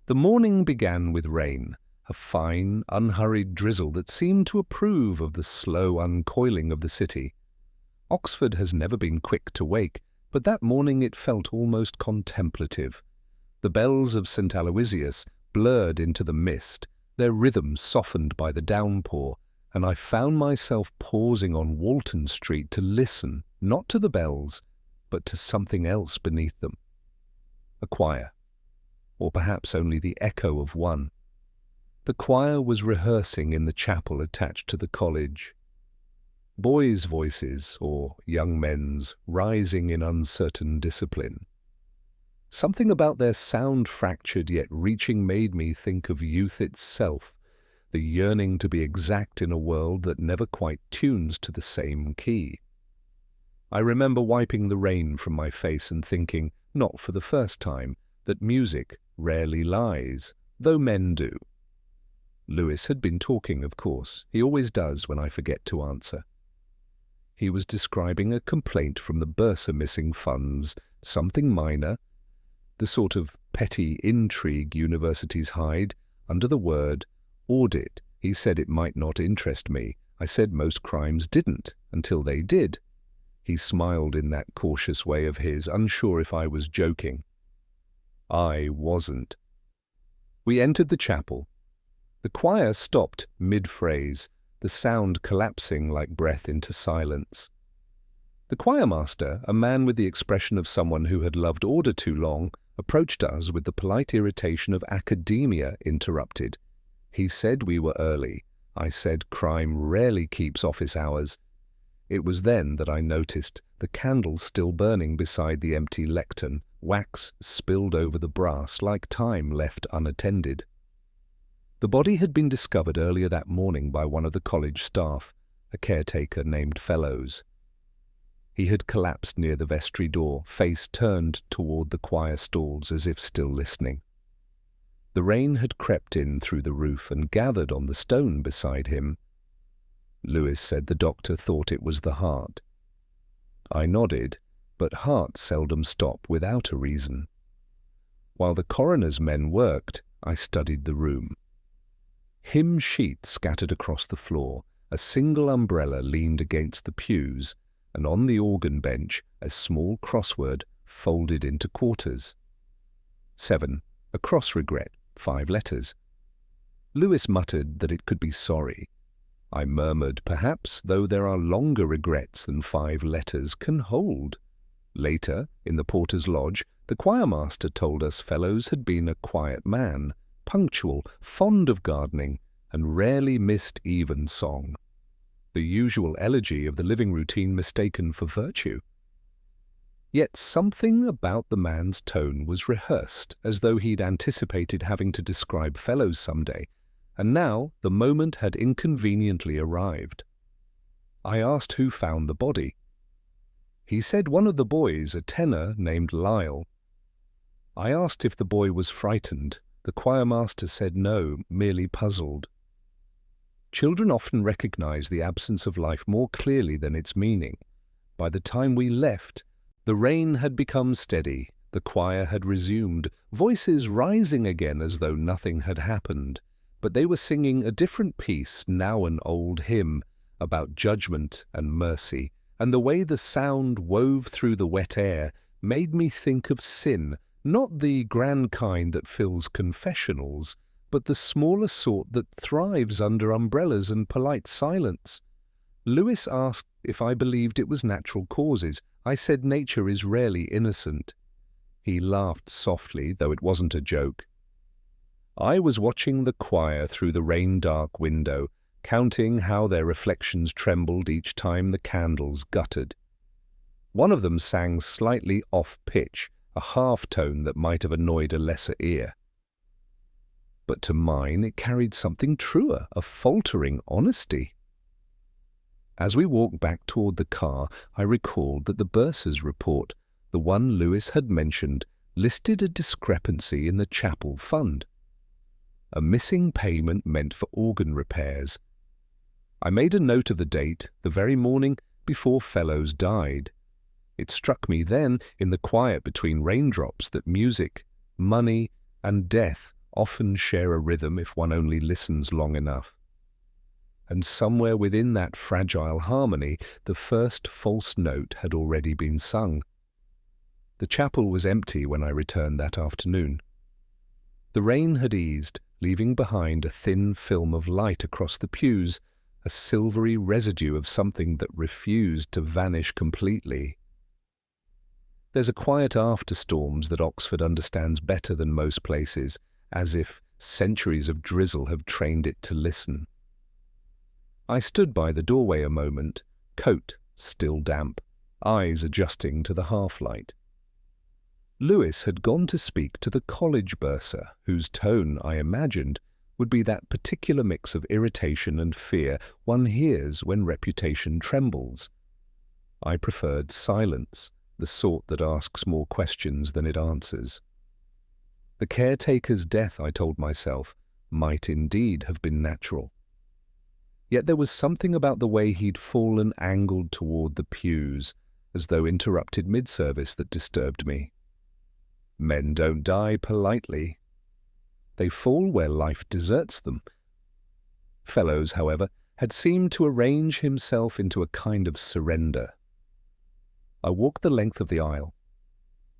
The morning began with rain, a fine, unhurried drizzle that seemed to approve of the slow uncoiling of the city. Oxford has never been quick to wake, but that morning it felt almost contemplative. The bells of St. Aloysius blurred into the mist, their rhythm softened by the downpour, and I found myself pausing on Walton Street to listen, not to the bells, but to something else beneath them. A choir, or perhaps only the echo of one. The choir was rehearsing in the chapel attached to the college. Boys' voices, or young men's, rising in uncertain discipline. Something about their sound fractured yet reaching made me think of youth itself, the yearning to be exact in a world that never quite tunes to the same key. I remember wiping the rain from my face and thinking, not for the first time, that music rarely lies, though men do. Lewis had been talking, of course. He always does when I forget to answer. He was describing a complaint from the bursar missing funds, something minor, the sort of petty intrigue universities hide under the word audit. He said it might not interest me. I said most crimes didn't, until they did. He smiled in that cautious way of his, unsure if I was joking. I wasn't. We entered the chapel. The choir stopped mid-phrase, the sound collapsing like breath into silence. The choirmaster, a man with the expression of someone who had loved order too long, approached us with the polite irritation of academia interrupted. He said we were early. I said crime rarely keeps office hours. It was then that I noticed the candle still burning beside the empty lectern, wax spilled over the brass like time left unattended. The body had been discovered earlier that morning by one of the college staff, a caretaker named Fellows. He had collapsed near the vestry door, face turned toward the choir stalls as if still listening. The rain had crept in through the roof and gathered on the stone beside him. Lewis said the doctor thought it was the heart. I nodded, but hearts seldom stop without a reason. While the coroner's men worked, I studied the room. Hymn sheets scattered across the floor, a single umbrella leaned against the pews, and on the organ bench a small crossword folded into quarters. 7. A cross regret, 5 letters. Lewis muttered that it could be sorry. I murmured, perhaps, though there are longer regrets than 5 letters can hold. Later, in the porter's lodge, the choirmaster told us Fellows had been a quiet man, punctual, fond of gardening, and rarely missed evensong. The usual elegy of the living routine mistaken for virtue. Yet something about the man's tone was rehearsed, as though he'd anticipated having to describe Fellows someday, and now the moment had inconveniently arrived. I asked who found the body. He said one of the boys, a tenor named Lyle. I asked if the boy was frightened. The choirmaster said no, merely puzzled. Children often recognize the absence of life more clearly than its meaning. By the time we left, the rain had become steady, the choir had resumed, voices rising again as though nothing had happened, but they were singing a different piece, now an old hymn, about judgment and mercy, and the way the sound wove through the wet air made me think of sin, not the grand kind that fills confessionals, but the smaller sort that thrives under umbrellas and polite silence. Lewis asked if I believed it was natural causes. I said nature is rarely innocent. He laughed softly, though it wasn't a joke. I was watching the choir through the rain-dark window, counting how their reflections trembled each time the candles guttered. One of them sang slightly off-pitch, a half-tone that might have annoyed a lesser ear. But to mine it carried something truer, a faltering honesty. As we walked back toward the car, I recalled that the bursar's report, the one Lewis had mentioned, listed a discrepancy in the chapel fund. A missing payment meant for organ repairs. I made a note of the date, the very morning before Fellows died. It struck me then, in the quiet between raindrops, that music, money, and death often share a rhythm if one only listens long enough. And somewhere within that fragile harmony, the first false note had already been sung. The chapel was empty when I returned that afternoon. The rain had eased, leaving behind a thin film of light across the pews, a silvery residue of something that refused to vanish completely. There's a quiet after storms that Oxford understands better than most places, as if centuries of drizzle have trained it to listen. I stood by the doorway a moment, coat still damp, eyes adjusting to the half-light. Lewis had gone to speak to the college bursar, whose tone, I imagined, would be that particular mix of irritation and fear one hears when reputation trembles. I preferred silence, the sort that asks more questions than it answers. The caretaker's death, I told myself, might indeed have been natural. Yet there was something about the way he'd fallen angled toward the pews, as though interrupted mid-service, that disturbed me. Men don't die politely. They fall where life deserts them. Fellows, however, had seemed to arrange himself into a kind of surrender. I walked the length of the aisle.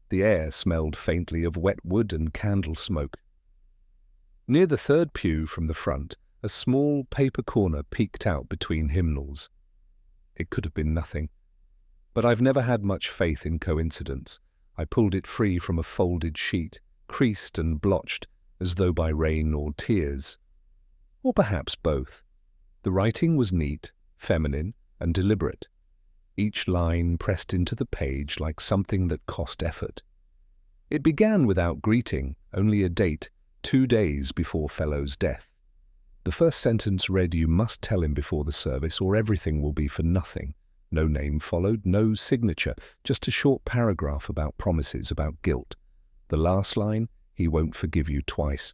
The air smelled faintly of wet wood and candle smoke. Near the third pew from the front, a small paper corner peeked out between hymnals. It could have been nothing, but I've never had much faith in coincidence. I pulled it free from a folded sheet, creased and blotched, as though by rain or tears. Or perhaps both. The writing was neat, feminine, and deliberate, each line pressed into the page like something that cost effort. It began without greeting, only a date, 2 days before Fellow's death. The first sentence read, "You must tell him before the service, or everything will be for nothing." No name followed, no signature, just a short paragraph about promises, about guilt. The last line, "He won't forgive you twice."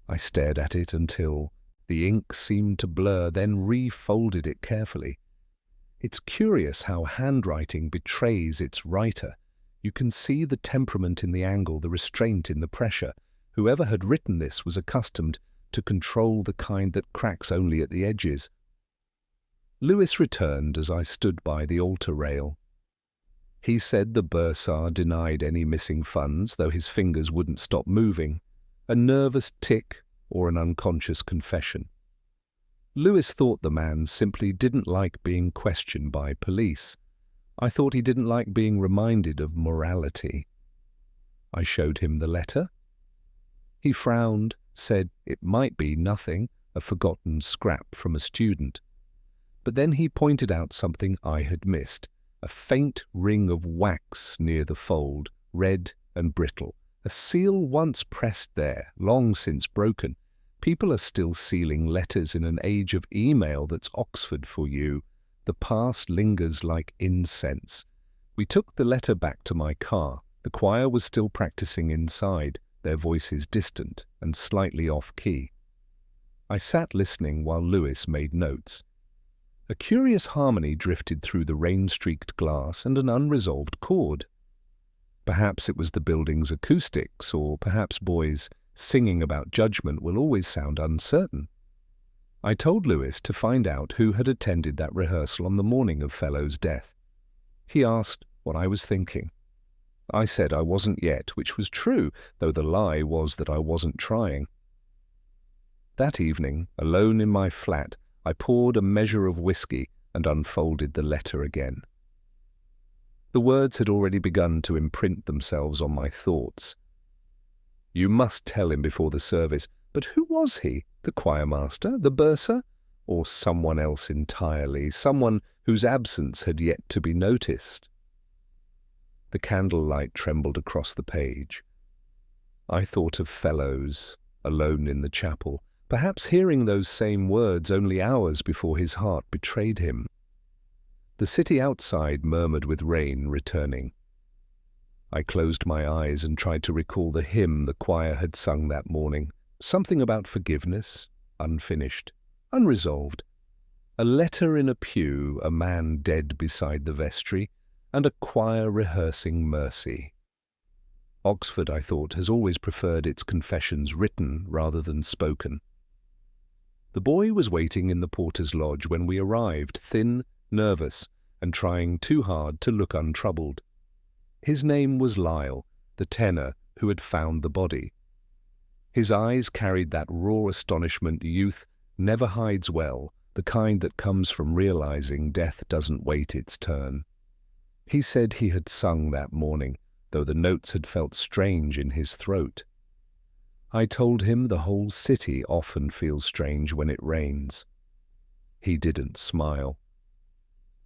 I stared at it until the ink seemed to blur, then refolded it carefully. It's curious how handwriting betrays its writer. You can see the temperament in the angle, the restraint in the pressure. Whoever had written this was accustomed to control the kind that cracks only at the edges. Lewis returned as I stood by the altar rail. He said the bursar denied any missing funds, though his fingers wouldn't stop moving. A nervous tick or an unconscious confession. Lewis thought the man simply didn't like being questioned by police. I thought he didn't like being reminded of morality. I showed him the letter. He frowned, said it might be nothing, a forgotten scrap from a student. But then he pointed out something I had missed, a faint ring of wax near the fold, red and brittle, a seal once pressed there, long since broken. People are still sealing letters in an age of email that's Oxford for you. The past lingers like incense. We took the letter back to my car. The choir was still practicing inside, their voices distant and slightly off-key. I sat listening while Lewis made notes. A curious harmony drifted through the rain-streaked glass and an unresolved chord. Perhaps it was the building's acoustics, or perhaps boys singing about judgment will always sound uncertain. I told Lewis to find out who had attended that rehearsal on the morning of Fellow's death. He asked what I was thinking. I said I wasn't yet, which was true, though the lie was that I wasn't trying. That evening, alone in my flat, I poured a measure of whiskey and unfolded the letter again. The words had already begun to imprint themselves on my thoughts. You must tell him before the service. But who was he? The choirmaster? The bursar? Or someone else entirely? Someone whose absence had yet to be noticed? The candlelight trembled across the page. I thought of Fellows, alone in the chapel, perhaps hearing those same words only hours before his heart betrayed him. The city outside murmured with rain returning. I closed my eyes and tried to recall the hymn the choir had sung that morning. Something about forgiveness, unfinished, unresolved. A letter in a pew, a man dead beside the vestry, and a choir rehearsing mercy. Oxford, I thought, has always preferred its confessions written rather than spoken. The boy was waiting in the porter's lodge when we arrived, thin, nervous, and trying too hard to look untroubled. His name was Lyle, the tenor who had found the body. His eyes carried that raw astonishment youth never hides well, the kind that comes from realizing death doesn't wait its turn. He said he had sung that morning, though the notes had felt strange in his throat. I told him the whole city often feels strange when it rains. He didn't smile.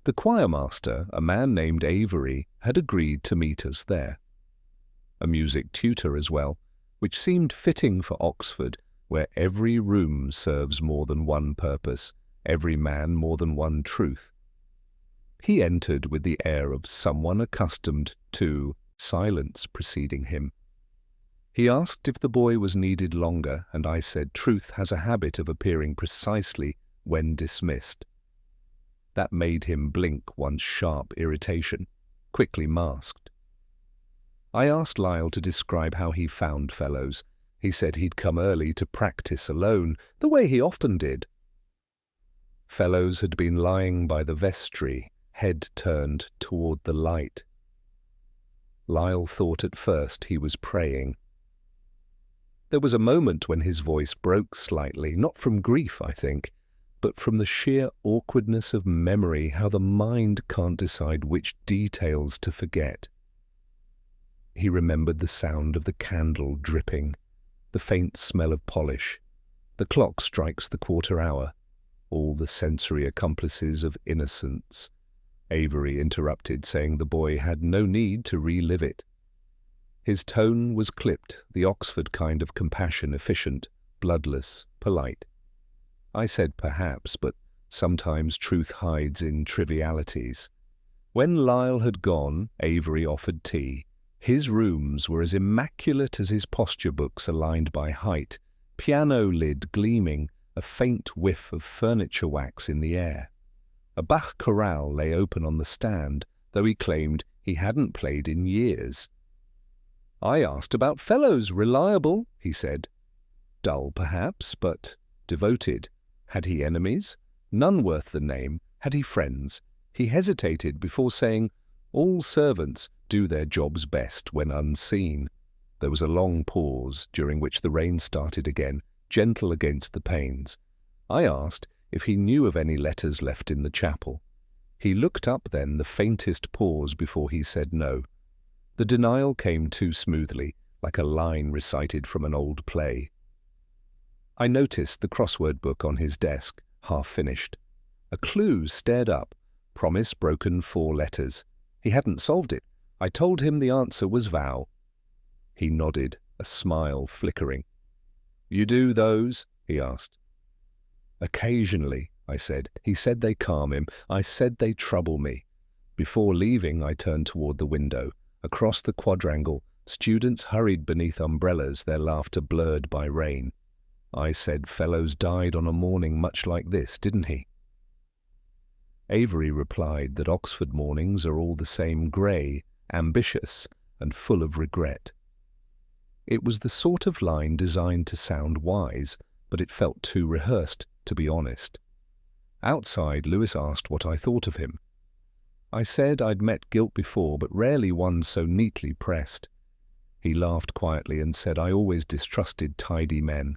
The choirmaster, a man named Avery, had agreed to meet us there. A music tutor as well, which seemed fitting for Oxford, where every room serves more than one purpose, every man more than one truth. He entered with the air of someone accustomed to silence preceding him. He asked if the boy was needed longer, and I said truth has a habit of appearing precisely when dismissed. That made him blink once sharp irritation, quickly masked. I asked Lyle to describe how he found Fellows. He said he'd come early to practice alone, the way he often did. Fellows had been lying by the vestry, head turned toward the light. Lyle thought at first he was praying. There was a moment when his voice broke slightly, not from grief, I think, but from the sheer awkwardness of memory, how the mind can't decide which details to forget. He remembered the sound of the candle dripping, the faint smell of polish. The clock strikes the quarter hour, all the sensory accomplices of innocence. Avery interrupted, saying the boy had no need to relive it. His tone was clipped, the Oxford kind of compassion, efficient, bloodless, polite. I said perhaps, but sometimes truth hides in trivialities. When Lyle had gone, Avery offered tea. His rooms were as immaculate as his posture books aligned by height, piano lid gleaming, a faint whiff of furniture wax in the air. A Bach chorale lay open on the stand, though he claimed he hadn't played in years. I asked about Fellows. Reliable, he said. Dull, perhaps, but devoted. Had he enemies? None worth the name. Had he friends? He hesitated before saying, all servants do their jobs best when unseen. There was a long pause, during which the rain started again, gentle against the panes. I asked if he knew of any letters left in the chapel. He looked up then, the faintest pause before he said no. The denial came too smoothly, like a line recited from an old play. I noticed the crossword book on his desk, half finished. A clue stared up, promise broken 4 letters. He hadn't solved it. I told him the answer was vow. He nodded, a smile flickering. You do those? He asked. Occasionally, I said. He said they calm him. I said they trouble me. Before leaving, I turned toward the window. Across the quadrangle, students hurried beneath umbrellas, their laughter blurred by rain. I said Fellows died on a morning much like this, didn't he? Avery replied that Oxford mornings are all the same grey, ambitious, and full of regret. It was the sort of line designed to sound wise, but it felt too rehearsed, to be honest. Outside, Lewis asked what I thought of him. I said I'd met guilt before, but rarely one so neatly pressed. He laughed quietly and said I always distrusted tidy men.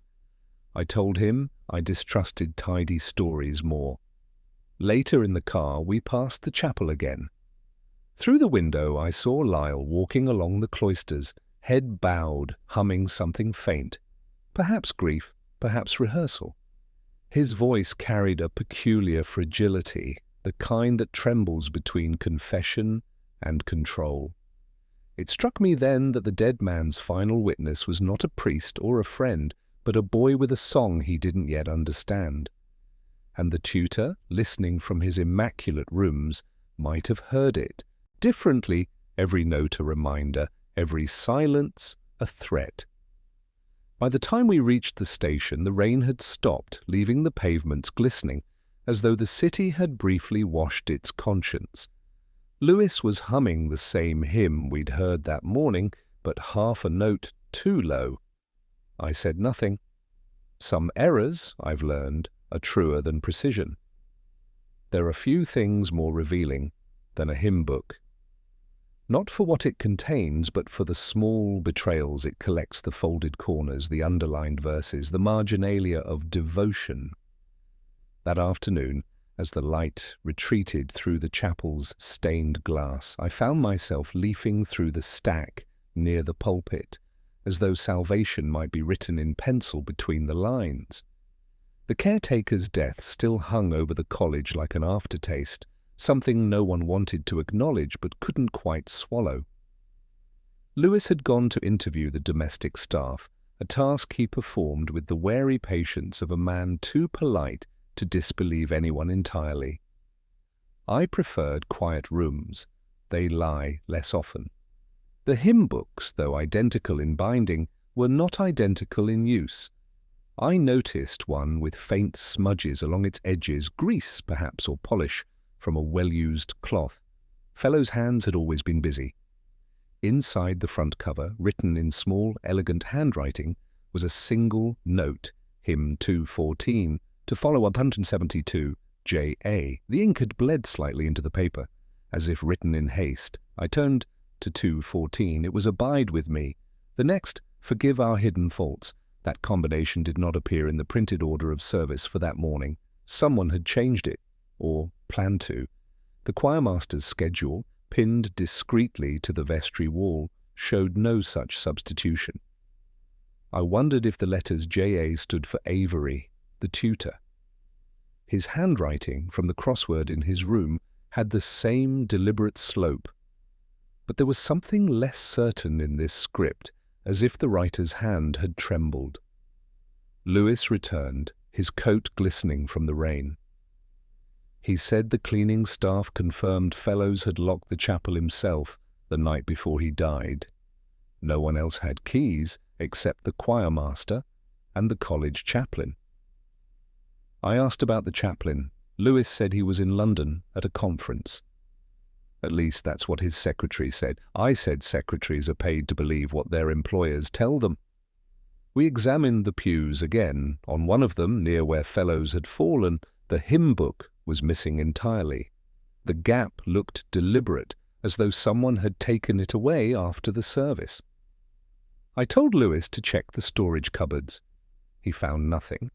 I told him I distrusted tidy stories more. Later in the car, we passed the chapel again. Through the window, I saw Lyle walking along the cloisters, head bowed, humming something faint. Perhaps grief, perhaps rehearsal. His voice carried a peculiar fragility, the kind that trembles between confession and control. It struck me then that the dead man's final witness was not a priest or a friend, but a boy with a song he didn't yet understand. And the tutor, listening from his immaculate rooms, might have heard it. Differently, every note a reminder, every silence a threat. By the time we reached the station, the rain had stopped, leaving the pavements glistening, as though the city had briefly washed its conscience. Lewis was humming the same hymn we'd heard that morning, but half a note too low. I said nothing. Some errors, I've learned, are truer than precision. There are few things more revealing than a hymn book. Not for what it contains, but for the small betrayals it collects, the folded corners, the underlined verses, the marginalia of devotion. That afternoon, as the light retreated through the chapel's stained glass, I found myself leafing through the stack near the pulpit, as though salvation might be written in pencil between the lines. The caretaker's death still hung over the college like an aftertaste, something no one wanted to acknowledge but couldn't quite swallow. Lewis had gone to interview the domestic staff, a task he performed with the wary patience of a man too polite to disbelieve anyone entirely. I preferred quiet rooms. They lie less often. The hymn books, though identical in binding, were not identical in use. I noticed one with faint smudges along its edges, grease perhaps or polish from a well-used cloth. Fellow's hands had always been busy. Inside the front cover, written in small, elegant handwriting, was a single note, hymn 214, to follow 172, J.A. The ink had bled slightly into the paper, as if written in haste. I turned to 214. It was "Abide with me." The next, "Forgive our hidden faults." That combination did not appear in the printed order of service for that morning. Someone had changed it, or planned to. The choirmaster's schedule, pinned discreetly to the vestry wall, showed no such substitution. I wondered if the letters J.A. stood for Avery, the tutor. His handwriting, from the crossword in his room, had the same deliberate slope. But there was something less certain in this script, as if the writer's hand had trembled. Lewis returned, his coat glistening from the rain. He said the cleaning staff confirmed Fellows had locked the chapel himself the night before he died. No one else had keys except the choirmaster and the college chaplain. I asked about the chaplain. Lewis said he was in London at a conference. At least that's what his secretary said. I said secretaries are paid to believe what their employers tell them. We examined the pews again. On one of them, near where Fellows had fallen, the hymn book was missing entirely. The gap looked deliberate, as though someone had taken it away after the service. I told Lewis to check the storage cupboards. He found nothing,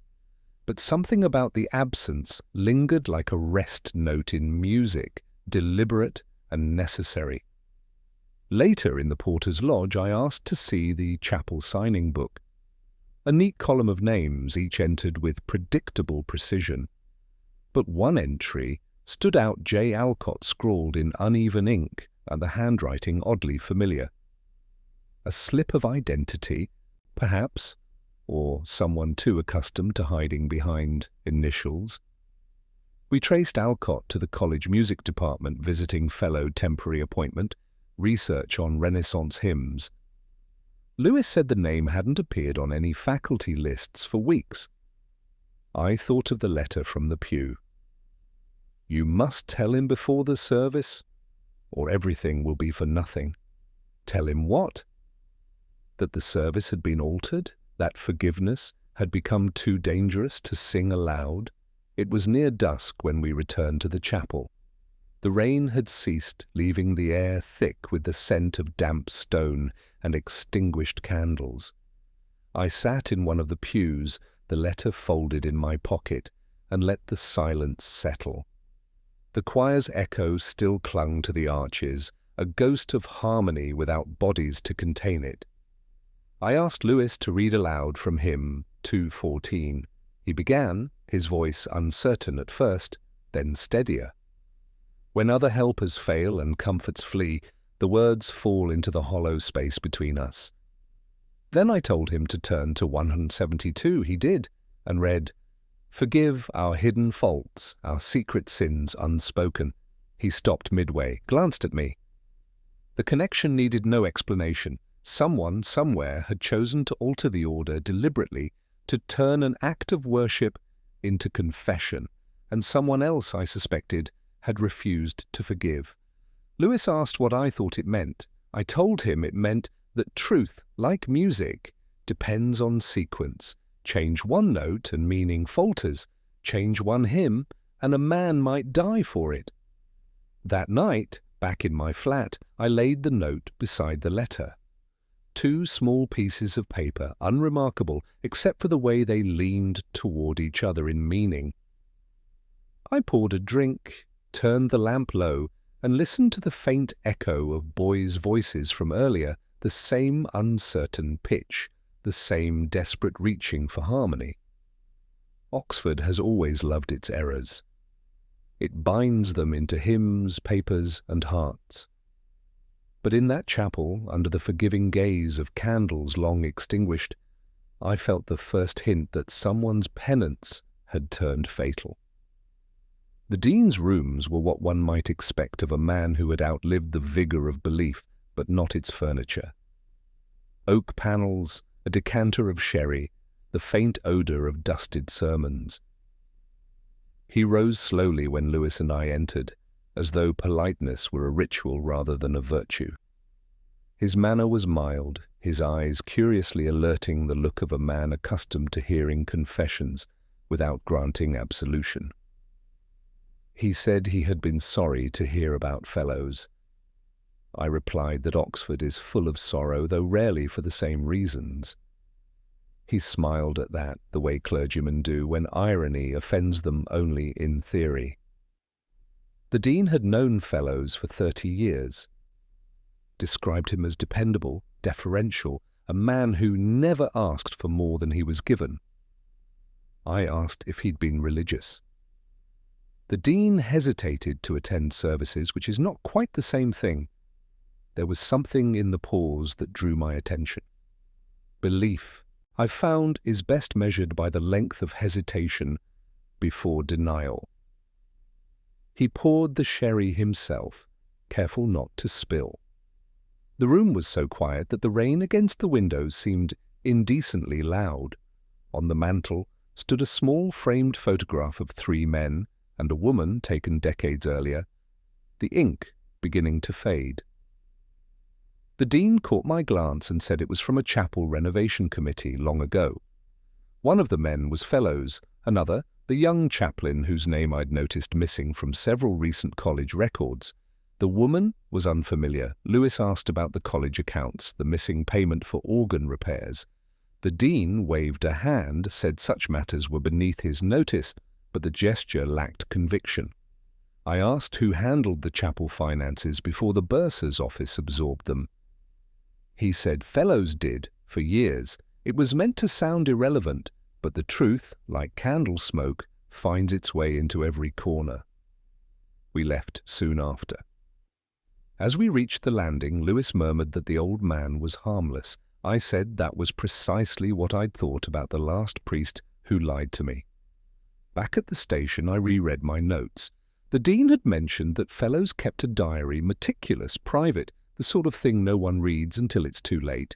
but something about the absence lingered like a rest note in music, deliberate and necessary. Later in the porter's lodge, I asked to see the chapel signing book. A neat column of names, each entered with predictable precision. But one entry stood out, J. Alcott scrawled in uneven ink, and the handwriting oddly familiar. A slip of identity, perhaps, or someone too accustomed to hiding behind initials. We traced Alcott to the college music department, visiting Fellow temporary appointment, research on Renaissance hymns. Lewis said the name hadn't appeared on any faculty lists for weeks. I thought of the letter from the pew. You must tell him before the service, or everything will be for nothing. Tell him what? That the service had been altered, that forgiveness had become too dangerous to sing aloud. It was near dusk when we returned to the chapel. The rain had ceased, leaving the air thick with the scent of damp stone and extinguished candles. I sat in one of the pews, the letter folded in my pocket, and let the silence settle. The choir's echo still clung to the arches, a ghost of harmony without bodies to contain it. I asked Lewis to read aloud from hymn 214. He began, his voice uncertain at first, then steadier. When other helpers fail and comforts flee, the words fall into the hollow space between us. Then I told him to turn to 172. He did, and read, "Forgive our hidden faults, our secret sins unspoken." He stopped midway, glanced at me. The connection needed no explanation. Someone, somewhere, had chosen to alter the order deliberately, to turn an act of worship into confession, and someone else, I suspected, had refused to forgive. Lewis asked what I thought it meant. I told him it meant that truth, like music, depends on sequence. Change one note and meaning falters. Change one hymn and a man might die for it. That night, back in my flat, I laid the note beside the letter. 2 small pieces of paper, unremarkable except for the way they leaned toward each other in meaning. I poured a drink, turned the lamp low, and listened to the faint echo of boys' voices from earlier, the same uncertain pitch, the same desperate reaching for harmony. Oxford has always loved its errors. It binds them into hymns, papers, and hearts. But in that chapel, under the forgiving gaze of candles long extinguished, I felt the first hint that someone's penance had turned fatal. The dean's rooms were what one might expect of a man who had outlived the vigour of belief, but not its furniture. Oak panels, a decanter of sherry, the faint odour of dusted sermons. He rose slowly when Lewis and I entered, as though politeness were a ritual rather than a virtue. His manner was mild, his eyes curiously alerting the look of a man accustomed to hearing confessions without granting absolution. He said he had been sorry to hear about fellows. I replied that Oxford is full of sorrow, though rarely for the same reasons. He smiled at that, the way clergymen do when irony offends them only in theory. The dean had known Fellows for 30 years, described him as dependable, deferential, a man who never asked for more than he was given. I asked if he'd been religious. The dean hesitated to attend services, which is not quite the same thing. There was something in the pause that drew my attention. Belief, I've found, is best measured by the length of hesitation before denial. He poured the sherry himself, careful not to spill. The room was so quiet that the rain against the windows seemed indecently loud. On the mantel stood a small framed photograph of 3 men and a woman taken decades earlier, the ink beginning to fade. The dean caught my glance and said it was from a chapel renovation committee long ago. One of the men was Fellows, another, the young chaplain whose name I'd noticed missing from several recent college records. The woman was unfamiliar. Lewis asked about the college accounts, the missing payment for organ repairs. The dean waved a hand, said such matters were beneath his notice, but the gesture lacked conviction. I asked who handled the chapel finances before the bursar's office absorbed them. He said Fellows did, for years. It was meant to sound irrelevant, but the truth, like candle smoke, finds its way into every corner. We left soon after. As we reached the landing, Lewis murmured that the old man was harmless. I said that was precisely what I'd thought about the last priest who lied to me. Back at the station, I reread my notes. The dean had mentioned that Fellows kept a diary, meticulous, private, the sort of thing no one reads until it's too late.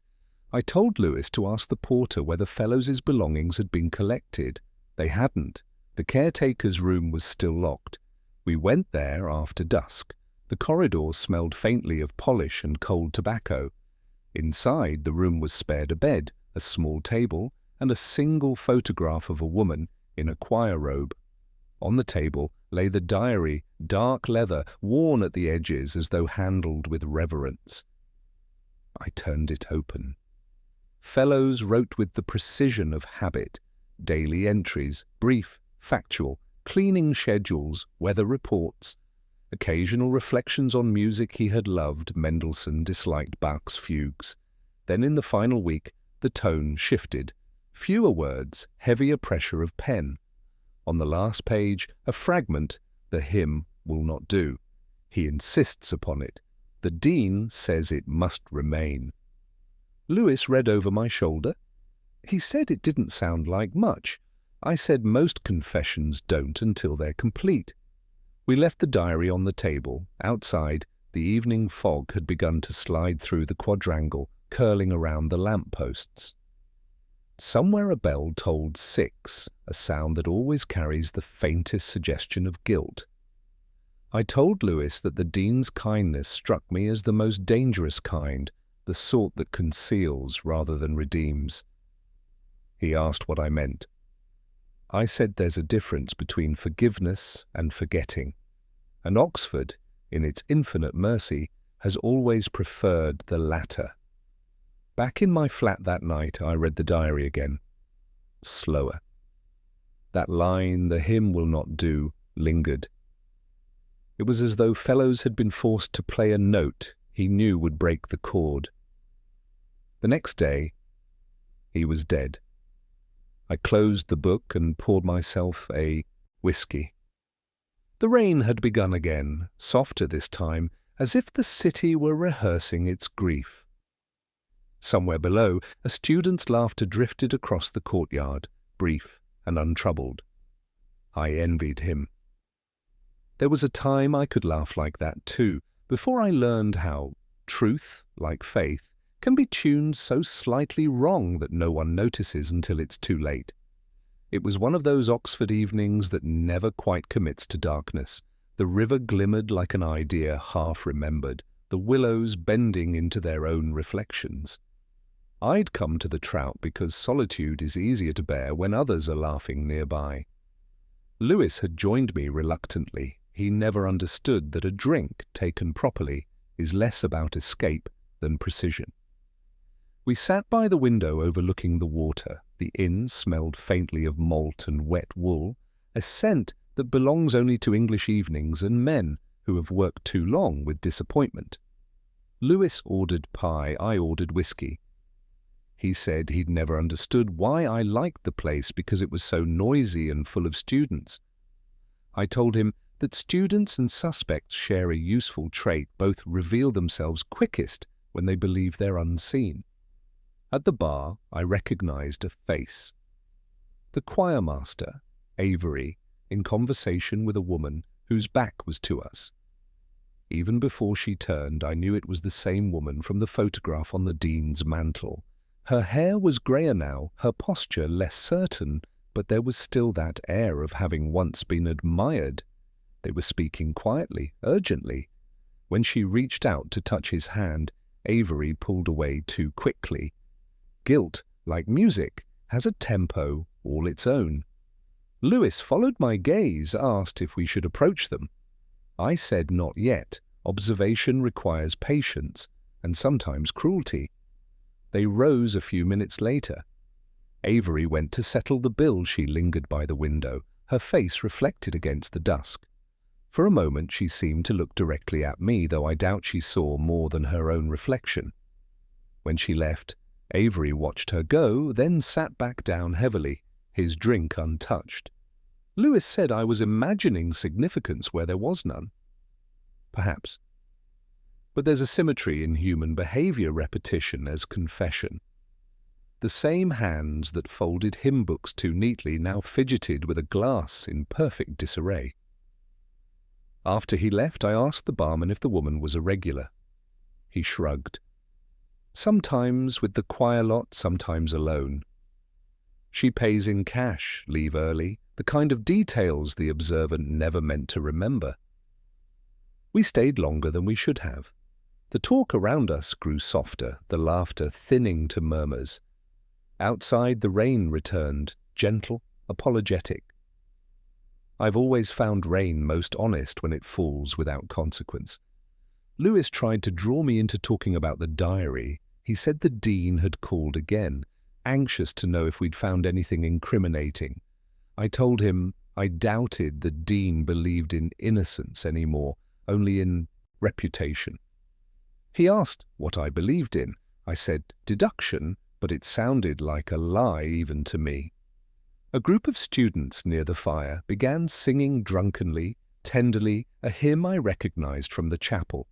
I told Lewis to ask the porter whether Fellows' belongings had been collected. They hadn't. The caretaker's room was still locked. We went there after dusk. The corridor smelled faintly of polish and cold tobacco. Inside, the room was spared a bed, a small table, and a single photograph of a woman in a choir robe. On the table lay the diary, dark leather, worn at the edges as though handled with reverence. I turned it open. Fellows wrote with the precision of habit, daily entries, brief, factual, cleaning schedules, weather reports, occasional reflections on music he had loved. Mendelssohn disliked Bach's fugues. Then in the final week, the tone shifted. Fewer words, heavier pressure of pen. On the last page, a fragment, the hymn will not do. He insists upon it. The dean says it must remain. Lewis read over my shoulder. He said it didn't sound like much. I said most confessions don't until they're complete. We left the diary on the table. Outside, the evening fog had begun to slide through the quadrangle, curling around the lamp-posts. Somewhere a bell tolled 6, a sound that always carries the faintest suggestion of guilt. I told Lewis that the dean's kindness struck me as the most dangerous kind, the sort that conceals rather than redeems. He asked what I meant. I said there's a difference between forgiveness and forgetting, and Oxford, in its infinite mercy, has always preferred the latter. Back in my flat that night, I read the diary again. Slower. That line, "the hymn will not do," lingered. It was as though Fellows had been forced to play a note he knew would break the chord. The next day, he was dead. I closed the book and poured myself a whiskey. The rain had begun again, softer this time, as if the city were rehearsing its grief. Somewhere below, a student's laughter drifted across the courtyard, brief and untroubled. I envied him. There was a time I could laugh like that too, before I learned how truth, like faith, can be tuned so slightly wrong that no one notices until it's too late. It was one of those Oxford evenings that never quite commits to darkness. The river glimmered like an idea half remembered, the willows bending into their own reflections. I'd come to the trout because solitude is easier to bear when others are laughing nearby. Lewis had joined me reluctantly. He never understood that a drink, taken properly, is less about escape than precision. We sat by the window overlooking the water. The inn smelled faintly of malt and wet wool, a scent that belongs only to English evenings and men who have worked too long with disappointment. Lewis ordered pie, I ordered whiskey. He said he'd never understood why I liked the place because it was so noisy and full of students. I told him that students and suspects share a useful trait, both reveal themselves quickest when they believe they're unseen. At the bar, I recognized a face. The choirmaster, Avery, in conversation with a woman whose back was to us. Even before she turned, I knew it was the same woman from the photograph on the dean's mantel. Her hair was greyer now, her posture less certain, but there was still that air of having once been admired. They were speaking quietly, urgently. When she reached out to touch his hand, Avery pulled away too quickly. Guilt, like music, has a tempo all its own. Lewis followed my gaze, asked if we should approach them. I said not yet. Observation requires patience, and sometimes cruelty. They rose a few minutes later. Avery went to settle the bill. She lingered by the window, her face reflected against the dusk. For a moment she seemed to look directly at me, though I doubt she saw more than her own reflection. When she left, Avery watched her go, then sat back down heavily, his drink untouched. Lewis said I was imagining significance where there was none. Perhaps. But there's a symmetry in human behavior, repetition as confession. The same hands that folded hymn books too neatly now fidgeted with a glass in perfect disarray. After he left, I asked the barman if the woman was a regular. He shrugged. Sometimes with the choir lot, sometimes alone. She pays in cash, leave early, the kind of details the observant never meant to remember. We stayed longer than we should have. The talk around us grew softer, the laughter thinning to murmurs. Outside the rain returned, gentle, apologetic. I've always found rain most honest when it falls without consequence. Lewis tried to draw me into talking about the diary. He said the dean had called again, anxious to know if we'd found anything incriminating. I told him I doubted the dean believed in innocence anymore, only in reputation. He asked what I believed in. I said deduction, but it sounded like a lie even to me. A group of students near the fire began singing drunkenly, tenderly, a hymn I recognized from the chapel.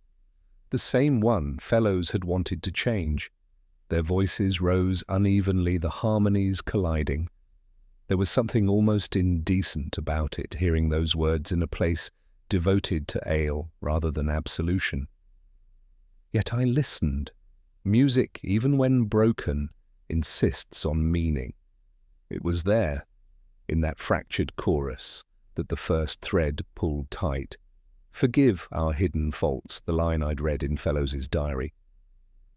The same one Fellows had wanted to change. Their voices rose unevenly, the harmonies colliding. There was something almost indecent about it, hearing those words in a place devoted to ale rather than absolution. Yet I listened. Music, even when broken, insists on meaning. It was there, in that fractured chorus, that the first thread pulled tight. Forgive our hidden faults, the line I'd read in Fellows's diary.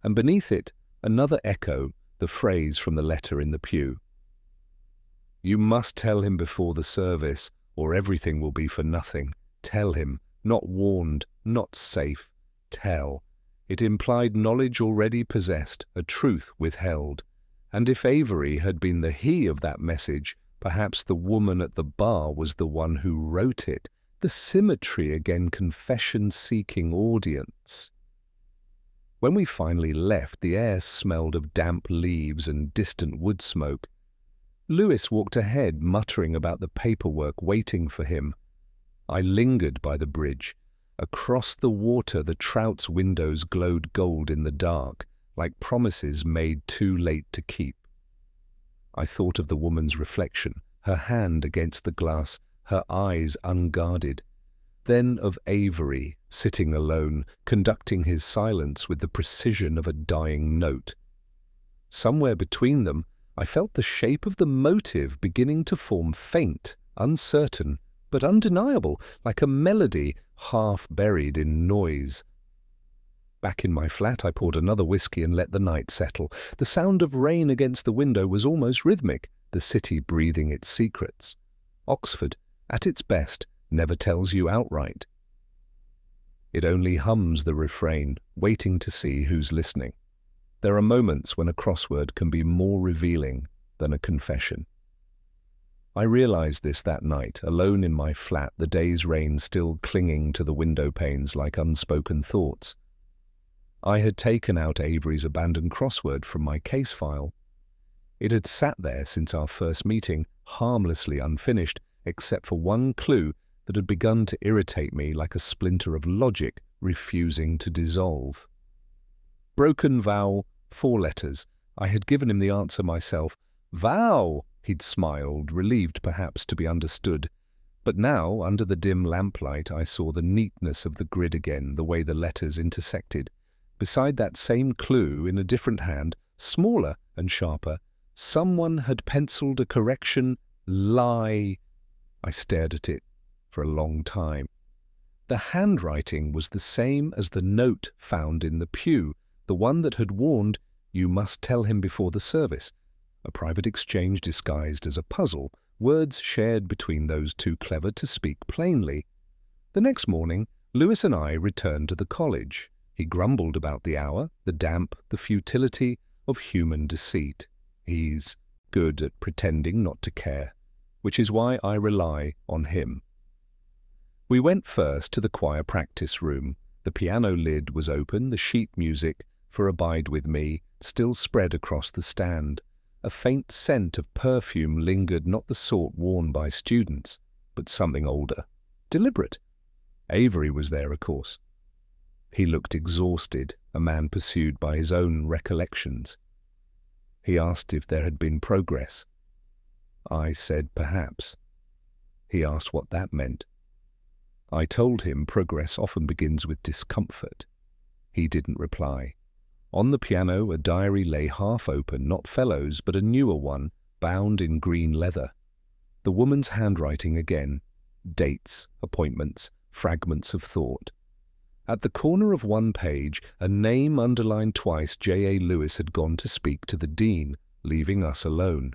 and beneath it, another echo, the phrase from the letter in the pew. "You must tell him before the service, or everything will be for nothing. Tell him, not warned, not safe. Tell." It implied knowledge already possessed, a truth withheld. And if Avery had been the he of that message, perhaps the woman at the bar was the one who wrote it. The symmetry again, confession-seeking audience. When we finally left, the air smelled of damp leaves and distant wood smoke. Lewis walked ahead, muttering about the paperwork waiting for him. I lingered by the bridge. Across the water, the trout's windows glowed gold in the dark, like promises made too late to keep. I thought of the woman's reflection, her hand against the glass, her eyes unguarded. Then of Avery, sitting alone, conducting his silence with the precision of a dying note. Somewhere between them, I felt the shape of the motive beginning to form faint, uncertain, but undeniable, like a melody half buried in noise. Back in my flat, I poured another whiskey and let the night settle. The sound of rain against the window was almost rhythmic, the city breathing its secrets. Oxford, at its best, never tells you outright. It only hums the refrain, waiting to see who's listening. There are moments when a crossword can be more revealing than a confession. I realized this that night, alone in my flat, the day's rain still clinging to the window panes like unspoken thoughts. I had taken out Avery's abandoned crossword from my case file. It had sat there since our first meeting, harmlessly unfinished, except for one clue that had begun to irritate me like a splinter of logic refusing to dissolve. Broken vowel, 4 letters. I had given him the answer myself. "Vow!" He'd smiled, relieved perhaps to be understood. But now, under the dim lamplight, I saw the neatness of the grid again, the way the letters intersected. Beside that same clue, in a different hand, smaller and sharper, someone had penciled a correction, lie. I stared at it for a long time. The handwriting was the same as the note found in the pew, the one that had warned, "You must tell him before the service." A private exchange disguised as a puzzle, words shared between those two clever to speak plainly. The next morning, Lewis and I returned to the college. He grumbled about the hour, the damp, the futility of human deceit. He's good at pretending not to care, which is why I rely on him. We went first to the choir practice room. The piano lid was open, the sheet music, for Abide With Me, still spread across the stand. A faint scent of perfume lingered, not the sort worn by students, but something older, deliberate. Avery was there, of course. He looked exhausted, a man pursued by his own recollections. He asked if there had been progress. I said perhaps. He asked what that meant. I told him progress often begins with discomfort. He didn't reply. On the piano, a diary lay half open, not Fellow's, but a newer one, bound in green leather. The woman's handwriting again. Dates, appointments, fragments of thought. At the corner of one page, a name underlined twice. J.A. Lewis had gone to speak to the dean, leaving us alone.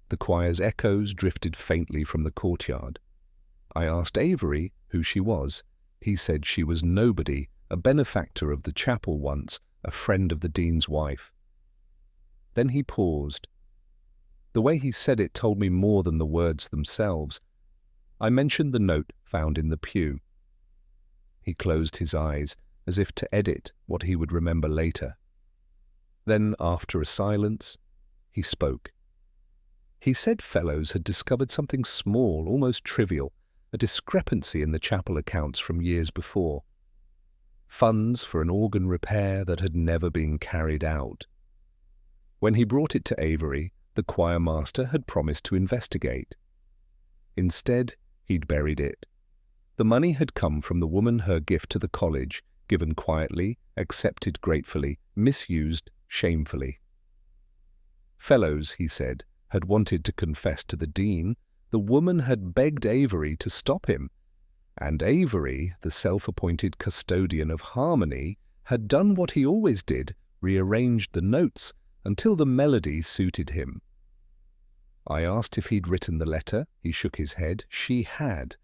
The choir's echoes drifted faintly from the courtyard. I asked Avery who she was. He said she was nobody, a benefactor of the chapel once, a friend of the dean's wife. Then he paused. The way he said it told me more than the words themselves. I mentioned the note found in the pew. He closed his eyes, as if to edit what he would remember later. Then, after a silence, he spoke. He said Fellows had discovered something small, almost trivial, a discrepancy in the chapel accounts from years before. Funds for an organ repair that had never been carried out. When he brought it to Avery, the choir master had promised to investigate. Instead, he'd buried it. The money had come from the woman, her gift to the college, given quietly, accepted gratefully, misused shamefully. Fellows, he said, had wanted to confess to the dean. The woman had begged Avery to stop him. And Avery, the self-appointed custodian of harmony, had done what he always did, rearranged the notes until the melody suited him. I asked if he'd written the letter. He shook his head. She had.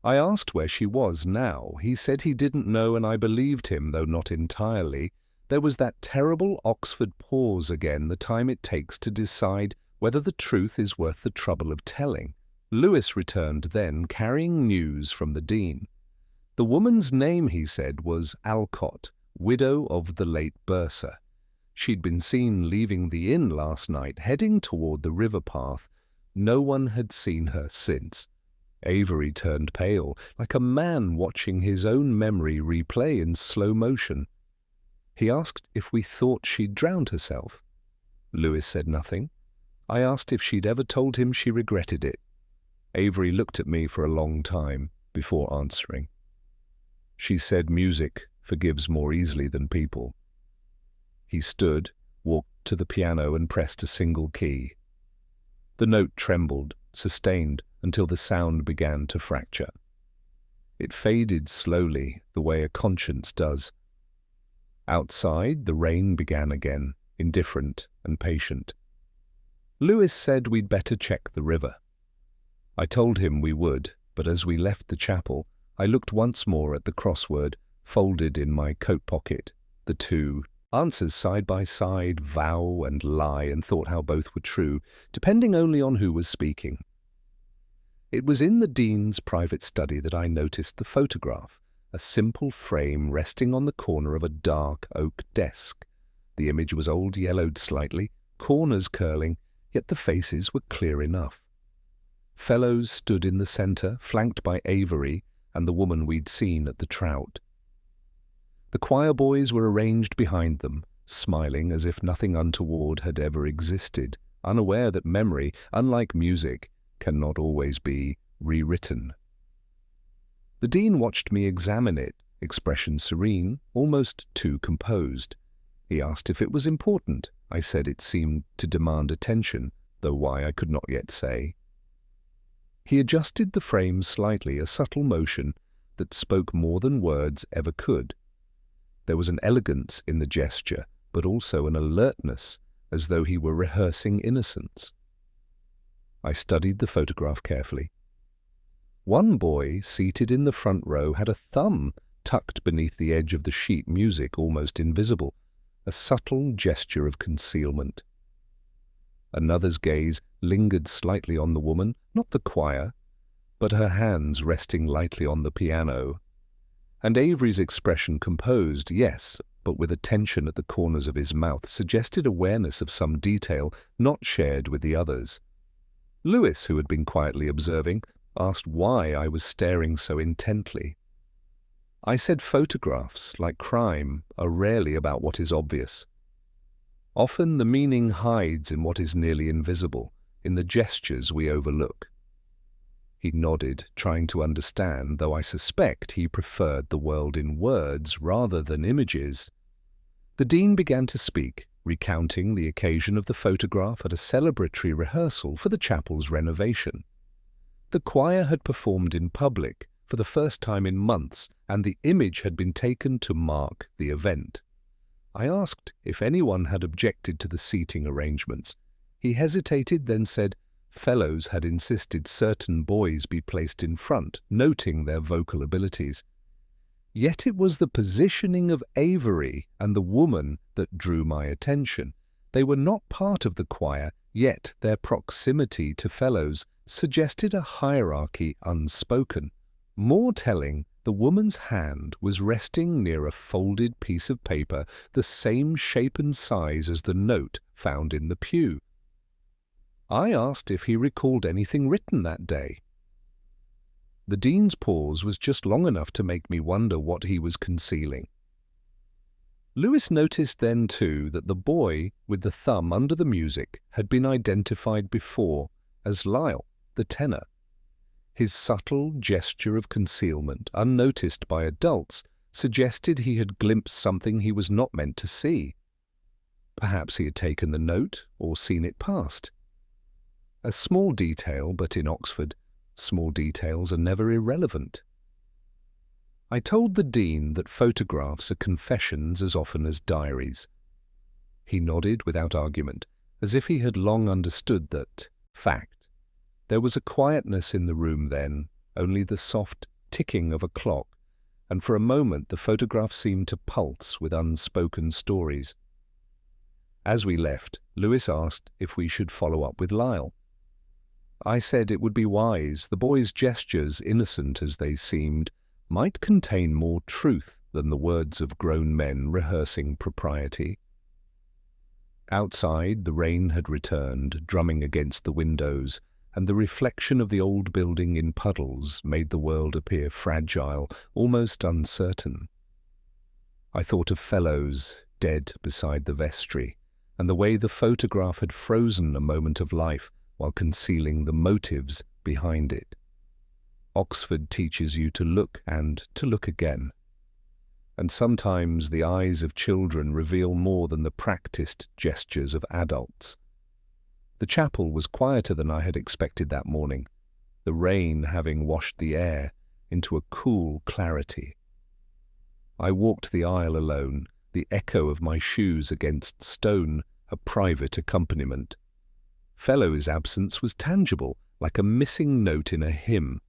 I asked where she was now. He said he didn't know, and I believed him, though not entirely. There was that terrible Oxford pause again, the time it takes to decide whether the truth is worth the trouble of telling. Lewis returned then, carrying news from the Dean. The woman's name, he said, was Alcott, widow of the late bursar. She'd been seen leaving the inn last night, heading toward the river path. No one had seen her since. Avery turned pale, like a man watching his own memory replay in slow motion. He asked if we thought she'd drowned herself. Lewis said nothing. I asked if she'd ever told him she regretted it. Avery looked at me for a long time before answering. She said music forgives more easily than people. He stood, walked to the piano and pressed a single key. The note trembled, sustained, until the sound began to fracture. It faded slowly, the way a conscience does. Outside, the rain began again, indifferent and patient. Lewis said we'd better check the river. I told him we would, but as we left the chapel, I looked once more at the crossword, folded in my coat pocket, the two answers side by side, vow and lie, and thought how both were true, depending only on who was speaking. It was in the Dean's private study that I noticed the photograph, a simple frame resting on the corner of a dark oak desk. The image was old-yellowed slightly, corners curling, yet the faces were clear enough. Fellows stood in the centre, flanked by Avery and the woman we'd seen at the Trout. The choir boys were arranged behind them, smiling as if nothing untoward had ever existed, unaware that memory, unlike music, cannot always be rewritten. The Dean watched me examine it, expression serene, almost too composed. He asked if it was important. I said it seemed to demand attention, though why I could not yet say. He adjusted the frame slightly, a subtle motion that spoke more than words ever could. There was an elegance in the gesture, but also an alertness, as though he were rehearsing innocence. I studied the photograph carefully. One boy, seated in the front row, had a thumb tucked beneath the edge of the sheet music, almost invisible, a subtle gesture of concealment. Another's gaze lingered slightly on the woman, not the choir, but her hands resting lightly on the piano. And Avery's expression, composed, yes, but with a tension at the corners of his mouth, suggested awareness of some detail not shared with the others. Lewis, who had been quietly observing, asked why I was staring so intently. I said photographs, like crime, are rarely about what is obvious. Often the meaning hides in what is nearly invisible, in the gestures we overlook. He nodded, trying to understand, though I suspect he preferred the world in words rather than images. The Dean began to speak, recounting the occasion of the photograph at a celebratory rehearsal for the chapel's renovation. The choir had performed in public for the first time in months, and the image had been taken to mark the event. I asked if anyone had objected to the seating arrangements. He hesitated, then said fellows had insisted certain boys be placed in front, noting their vocal abilities. Yet it was the positioning of Avery and the woman that drew my attention. They were not part of the choir, yet their proximity to fellows suggested a hierarchy unspoken. More telling, the woman's hand was resting near a folded piece of paper, the same shape and size as the note found in the pew. I asked if he recalled anything written that day. The Dean's pause was just long enough to make me wonder what he was concealing. Lewis noticed then, too, that the boy with the thumb under the music had been identified before as Lyle, the tenor. His subtle gesture of concealment, unnoticed by adults, suggested he had glimpsed something he was not meant to see. Perhaps he had taken the note or seen it passed. A small detail, but in Oxford, small details are never irrelevant. I told the Dean that photographs are confessions as often as diaries. He nodded without argument, as if he had long understood that fact. There was a quietness in the room then, only the soft ticking of a clock, and for a moment the photograph seemed to pulse with unspoken stories. As we left, Lewis asked if we should follow up with Lyle. I said it would be wise. The boy's gestures, innocent as they seemed, might contain more truth than the words of grown men rehearsing propriety. Outside, the rain had returned, drumming against the windows, and the reflection of the old building in puddles made the world appear fragile, almost uncertain. I thought of Fellows, dead beside the vestry, and the way the photograph had frozen a moment of life while concealing the motives behind it. Oxford teaches you to look and to look again. And sometimes the eyes of children reveal more than the practiced gestures of adults. The chapel was quieter than I had expected that morning, the rain having washed the air into a cool clarity. I walked the aisle alone, the echo of my shoes against stone a private accompaniment. Fellow's absence was tangible, like a missing note in a hymn.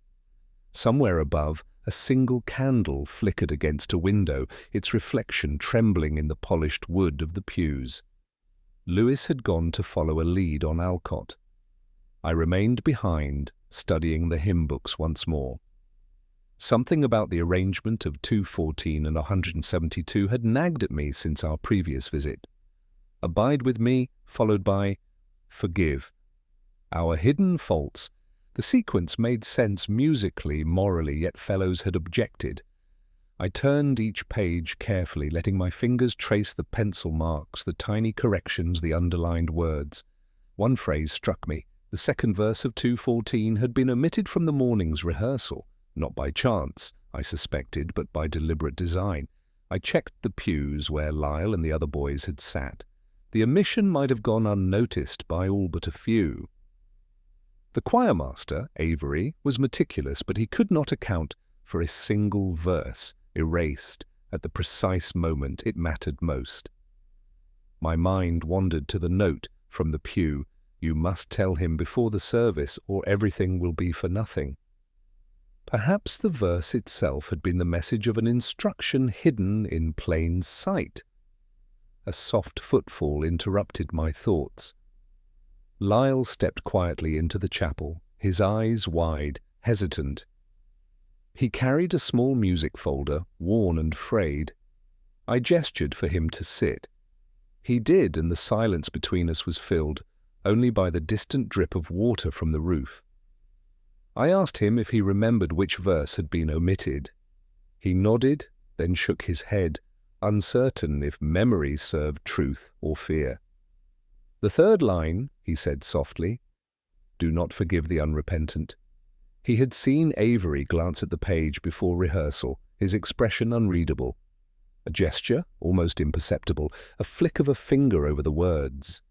Somewhere above, a single candle flickered against a window, its reflection trembling in the polished wood of the pews. Lewis had gone to follow a lead on Alcott. I remained behind, studying the hymn books once more. Something about the arrangement of 214 and 172 had nagged at me since our previous visit. Abide with me, followed by forgive. Our hidden faults. The sequence made sense musically, morally, yet Fellows had objected. I turned each page carefully, letting my fingers trace the pencil marks, the tiny corrections, the underlined words. One phrase struck me. The second verse of 214 had been omitted from the morning's rehearsal, not by chance, I suspected, but by deliberate design. I checked the pews where Lyle and the other boys had sat. The omission might have gone unnoticed by all but a few. The choirmaster, Avery, was meticulous, but he could not account for a single verse erased at the precise moment it mattered most. My mind wandered to the note from the pew, "You must tell him before the service, or everything will be for nothing." Perhaps the verse itself had been the message of an instruction hidden in plain sight. A soft footfall interrupted my thoughts. Lyle stepped quietly into the chapel, his eyes wide, hesitant. He carried a small music folder, worn and frayed. I gestured for him to sit. He did, and the silence between us was filled only by the distant drip of water from the roof. I asked him if he remembered which verse had been omitted. He nodded, then shook his head, uncertain if memory served truth or fear. "The third line," he said softly. "Do not forgive the unrepentant." He had seen Avery glance at the page before rehearsal, his expression unreadable. A gesture, almost imperceptible, a flick of a finger over the words.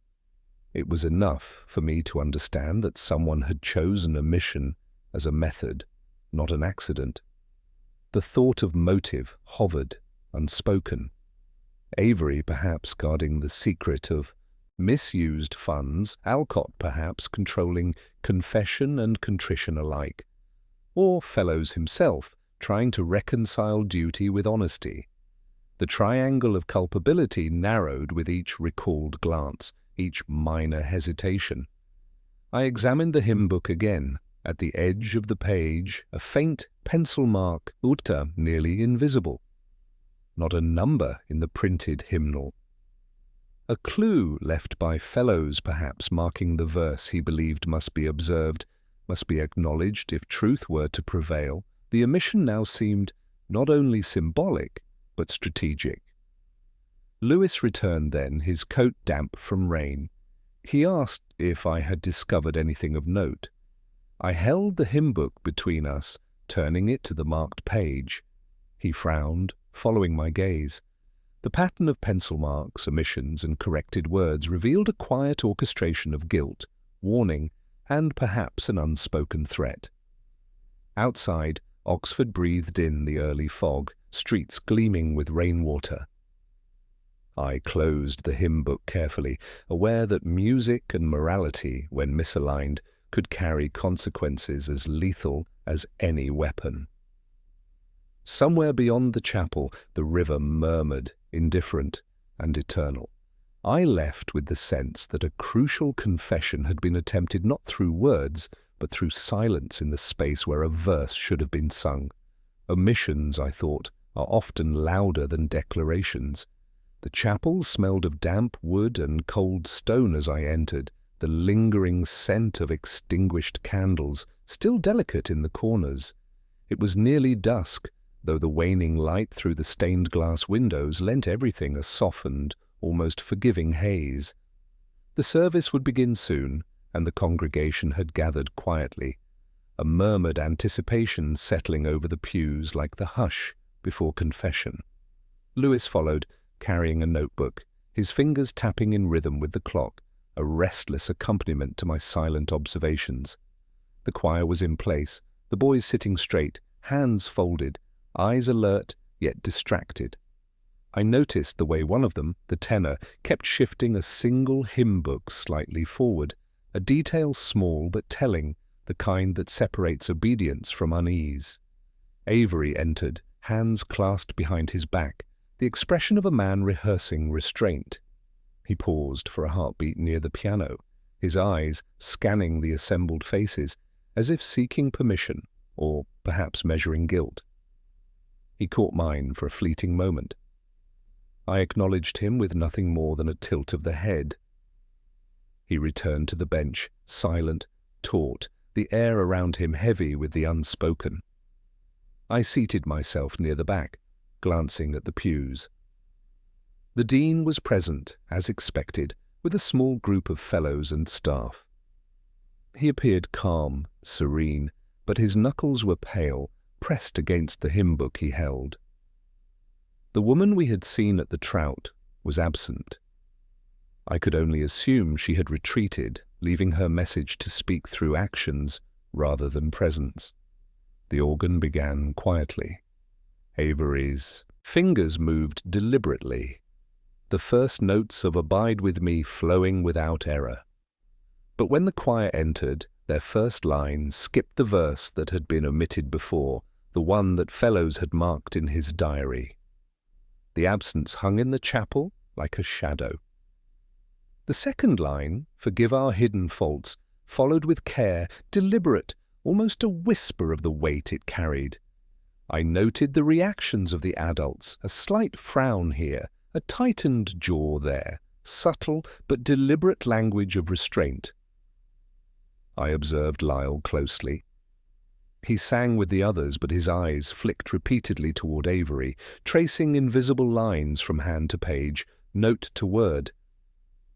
It was enough for me to understand that someone had chosen omission as a method, not an accident. The thought of motive hovered, unspoken. Avery perhaps guarding the secret of misused funds, Alcott perhaps controlling confession and contrition alike, or Fellows himself trying to reconcile duty with honesty. The triangle of culpability narrowed with each recalled glance, each minor hesitation. I examined the hymn book again. At the edge of the page, a faint pencil mark, Uta, nearly invisible. Not a number in the printed hymnal. A clue left by Fellows, perhaps, marking the verse he believed must be observed, must be acknowledged if truth were to prevail. The omission now seemed not only symbolic, but strategic. Lewis returned then, his coat damp from rain. He asked if I had discovered anything of note. I held the hymn book between us, turning it to the marked page. He frowned, following my gaze. The pattern of pencil marks, omissions, and corrected words revealed a quiet orchestration of guilt, warning, and perhaps an unspoken threat. Outside, Oxford breathed in the early fog, streets gleaming with rainwater. I closed the hymn book carefully, aware that music and morality, when misaligned, could carry consequences as lethal as any weapon. Somewhere beyond the chapel, the river murmured, indifferent and eternal. I left with the sense that a crucial confession had been attempted not through words, but through silence in the space where a verse should have been sung. Omissions, I thought, are often louder than declarations. The chapel smelled of damp wood and cold stone as I entered, the lingering scent of extinguished candles still delicate in the corners. It was nearly dusk, though the waning light through the stained glass windows lent everything a softened, almost forgiving haze. The service would begin soon, and the congregation had gathered quietly, a murmured anticipation settling over the pews like the hush before confession. Lewis followed, carrying a notebook, his fingers tapping in rhythm with the clock, a restless accompaniment to my silent observations. The choir was in place, the boys sitting straight, hands folded, eyes alert yet distracted. I noticed the way one of them, the tenor, kept shifting a single hymn book slightly forward, a detail small but telling, the kind that separates obedience from unease. Avery entered, hands clasped behind his back, the expression of a man rehearsing restraint. He paused for a heartbeat near the piano, his eyes scanning the assembled faces, as if seeking permission, or perhaps measuring guilt. He caught mine for a fleeting moment. I acknowledged him with nothing more than a tilt of the head. He returned to the bench, silent, taut, the air around him heavy with the unspoken. I seated myself near the back, glancing at the pews. The dean was present, as expected, with a small group of fellows and staff. He appeared calm, serene, but his knuckles were pale, pressed against the hymn book he held. The woman we had seen at the Trout was absent. I could only assume she had retreated, leaving her message to speak through actions rather than presence. The organ began quietly. Avery's fingers moved deliberately, the first notes of Abide With Me flowing without error. But when the choir entered, their first line skipped the verse that had been omitted before, the one that Fellows had marked in his diary. The absence hung in the chapel like a shadow. The second line, Forgive our hidden faults, followed with care, deliberate, almost a whisper of the weight it carried. I noted the reactions of the adults, a slight frown here, a tightened jaw there, subtle but deliberate language of restraint. I observed Lyle closely. He sang with the others, but his eyes flicked repeatedly toward Avery, tracing invisible lines from hand to page, note to word.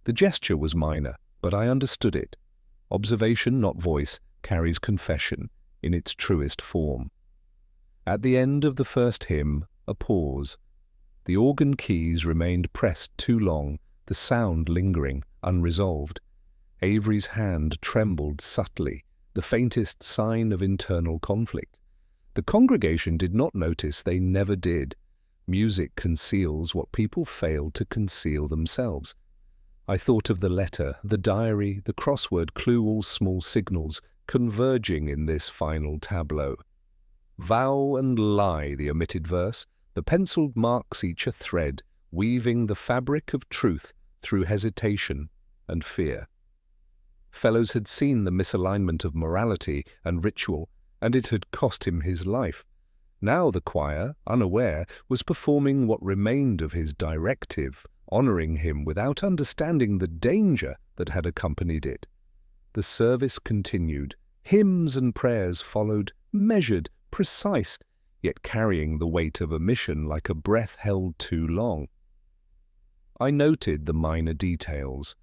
The gesture was minor, but I understood it. Observation, not voice, carries confession in its truest form. At the end of the first hymn, a pause. The organ keys remained pressed too long, the sound lingering, unresolved. Avery's hand trembled subtly, the faintest sign of internal conflict. The congregation did not notice, they never did. Music conceals what people fail to conceal themselves. I thought of the letter, the diary, the crossword clue, all small signals, converging in this final tableau. Vow and lie, the omitted verse, the penciled marks each a thread, weaving the fabric of truth through hesitation and fear. Fellows had seen the misalignment of morality and ritual, and it had cost him his life. Now the choir, unaware, was performing what remained of his directive, honoring him without understanding the danger that had accompanied it. The service continued. Hymns and prayers followed, measured, precise, yet carrying the weight of omission like a breath held too long. I noted the minor details.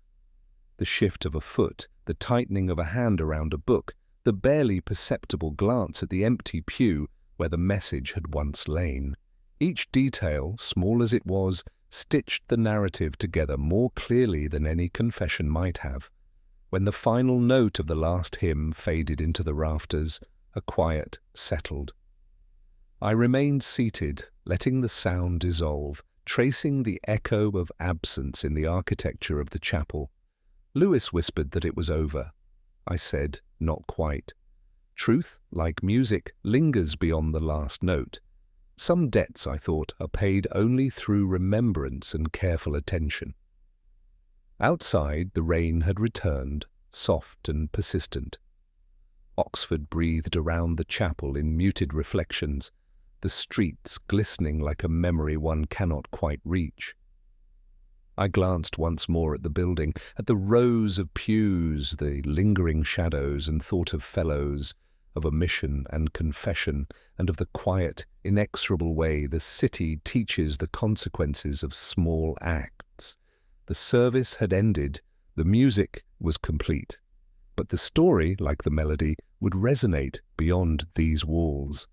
The shift of a foot, the tightening of a hand around a book, the barely perceptible glance at the empty pew where the message had once lain. Each detail, small as it was, stitched the narrative together more clearly than any confession might have. When the final note of the last hymn faded into the rafters, a quiet settled. I remained seated, letting the sound dissolve, tracing the echo of absence in the architecture of the chapel. Lewis whispered that it was over. I said, not quite. Truth, like music, lingers beyond the last note. Some debts, I thought, are paid only through remembrance and careful attention. Outside, the rain had returned, soft and persistent. Oxford breathed around the chapel in muted reflections, the streets glistening like a memory one cannot quite reach. I glanced once more at the building, at the rows of pews, the lingering shadows, and thought of fellows, of omission and confession, and of the quiet, inexorable way the city teaches the consequences of small acts. The service had ended, the music was complete, but the story, like the melody, would resonate beyond these walls.